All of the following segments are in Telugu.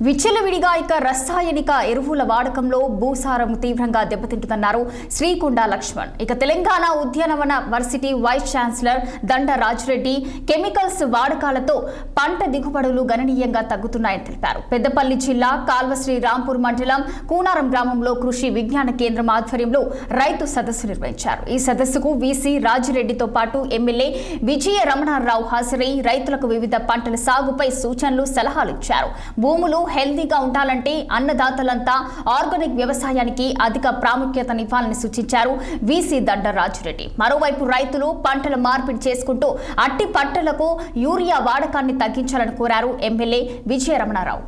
విచ్చలవిడిగా రసాయనిక ఎరువుల వాడకంలో భూసారం తీవ్రంగా దెబ్బతింటుందన్నారు శ్రీకొండ లక్ష్మణ్. తెలంగాణ ఉద్యానవన వర్సిటీ వైస్ ఛాన్సలర్ దండ రాజిరెడ్డి కెమికల్స్ వాడకాలతో పంట దిగుబడులు గణనీయంగా తగ్గుతున్నాయని తెలిపారు. పెద్దపల్లి జిల్లా కాల్వశ్రీ రాంపూర్ మండలం కూనారం గ్రామంలో కృషి విజ్ఞాన కేంద్రం ఆధ్వర్యంలో రైతు సదస్సు నిర్వహించారు. ఈ సదస్సుకు వీసీ రాజిరెడ్డితో పాటు ఎమ్మెల్యే విజయ రమణారావు హాజరై రైతులకు వివిధ పంటల సాగుపై సూచనలు సలహాలు ఇచ్చారు. భూములు హెల్దీగా ఉండాలంటే అన్నదాతలంతా ఆర్గానిక్ వ్యవసాయానికి అధిక ప్రాముఖ్యతనివ్వాలని సూచించారు వీసీ దండ రాజిరెడ్డి. మరోవైపు రైతులు పంటల మార్పిడి చేసుకుంటూ అట్టి పంటలకు యూరియా వాడకాన్ని తగ్గించాలని కోరారు ఎమ్మెల్యే విజయ రమణారావు.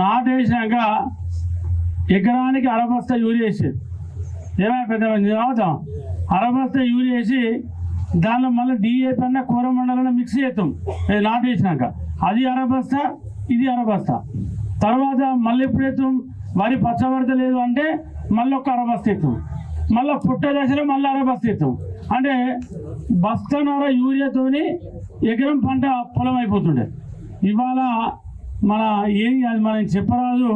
నాటేసినాక ఎకరానికి అరబస్తా యూరియా వేసేది, అరబస్తా యూరియా వేసి దానిలో మళ్ళీ డిఏపి అన్న కూర మండలంలో మిక్స్ చేస్తాం. నాటేసినాక అది అరబస్తా, ఇది అరబస్తా. తర్వాత మళ్ళీ ఎప్పుడు వేస్తాం, వరి పచ్చబడతలేదు అంటే మళ్ళీ ఒక అరబస్తా ఎత్తాం, మళ్ళీ పుట్ట దశలో మళ్ళీ అరబస్తా ఎత్తాం. అంటే బస్తాన్నర యూరియాతోని ఎకరం పంట పొలం అయిపోతుండే. ఇవాళ మన ఏం అది మనం చెప్పరాదు.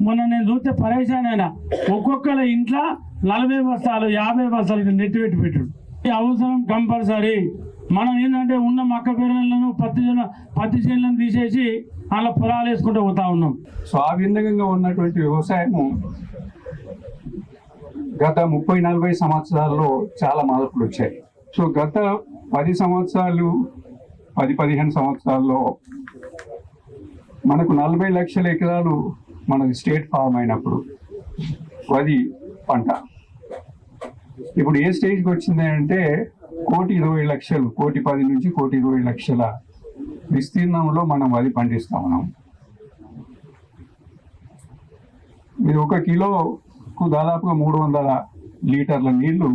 మొన్న నేను చూస్తే పరేషాన్ అయినా, ఒక్కొక్కరి ఇంట్లో 40 బస్తాలు 50 బస్తాలు నెట్టి పెట్టాడు. అవసరం కంపల్సరీ. మనం ఏంటంటే ఉన్న మక్క పేర్లను పత్తి చేనులను తీసేసి అలా పొలాలు వేసుకుంటూ పోతా ఉన్నాం. స్వాభిన్నంగా ఉన్నటువంటి వ్యవసాయము గత 30-40 సంవత్సరాల్లో చాలా మార్పులు వచ్చాయి. సో గత 10 సంవత్సరాలు 10-15 సంవత్సరాల్లో మనకు 40 లక్షల ఎకరాలు మనకి స్టేట్ ఫార్మ్ అయినప్పుడు వరి పంట ఇప్పుడు ఏ స్టేజ్కి వచ్చింది అంటే 1,20,00,000, 1,10 నుంచి 1,20,00,000 విస్తీర్ణంలో మనం వరి పండిస్తా ఉన్నాం. ఇది 1 కిలోకు దాదాపుగా 300 లీటర్ల నీళ్లు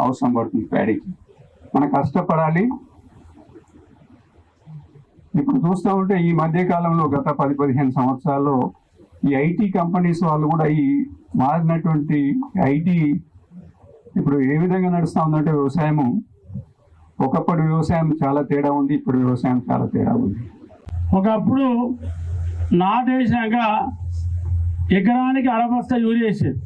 అవసరం పడుతుంది ప్యాడీకి. మనం కష్టపడాలి. ఇప్పుడు చూస్తూ ఉంటే ఈ మధ్యకాలంలో గత 10-15 సంవత్సరాల్లో ఈ ఐటీ కంపెనీస్ వాళ్ళు కూడా ఈ మారినటువంటి ఐటీ ఇప్పుడు ఏ విధంగా నడుస్తూ ఉందంటే వ్యవసాయము, ఒకప్పుడు వ్యవసాయం చాలా తేడా ఉంది, ఇప్పుడు వ్యవసాయం చాలా తేడా ఉంది. ఒకప్పుడు నాటేసినాక ఎకరానికి అరబస్తా యూరియా వేసేది,